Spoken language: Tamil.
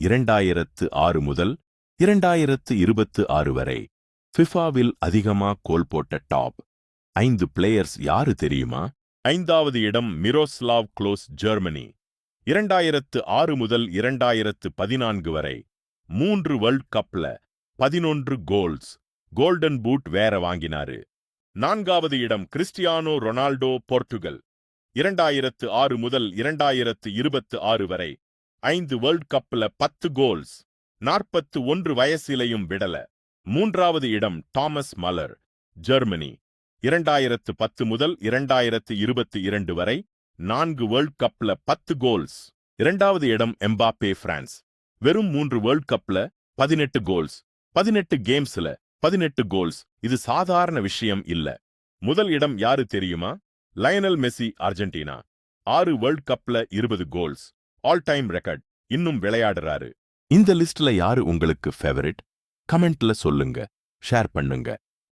2006 முதல் 2026 வரை ஃபிஃபாவில் அதிகமா கோல் போட்ட டாப் 5 பிளேயர்ஸ் யாரு தெரியுமா? 5வது இடம் மிரோஸ்லாவ் க்ளோஸ், ஜெர்மனி. 2006 முதல் 2014 வரை 3 வேர்ல்ட் கப்ல 11 கோல்ஸ், கோல்டன் பூட் வேற வாங்கினாரு. 4வது இடம் கிறிஸ்டியானோ ரொனால்டோ, போர்த்துகல். 2006 முதல் 2026 வரை 5 வேர்ல்ட் கப்ல 10 கோல்ஸ், 41 வயசிலையும் விடல. 3வது இடம் தாமஸ் மலர், ஜெர்மனி. 2010 முதல் 2022 வரை 4 வேர்ல்ட் கப்ல 10 கோல்ஸ். 2வது இடம் எம்பாப்பே, பிரான்ஸ். வெறும் 3 வேர்ல்ட் கப்ல 18 கோல்ஸ், 18 கேம்ஸ்ல 18 கோல்ஸ். இது சாதாரண விஷயம் இல்ல. முதல் இடம் யாரு தெரியுமா? Lionel Messi, Argentina. 6 வேர்ல்ட் கப்ல 20 கோல்ஸ், ஆல் டைம் ரெக்கார்ட். இன்னும் விளையாடுறாரு. இந்த லிஸ்ட்ல யாரு உங்களுக்கு ஃபேவரிட்? கமெண்ட்ல சொல்லுங்க, ஷேர் பண்ணுங்க.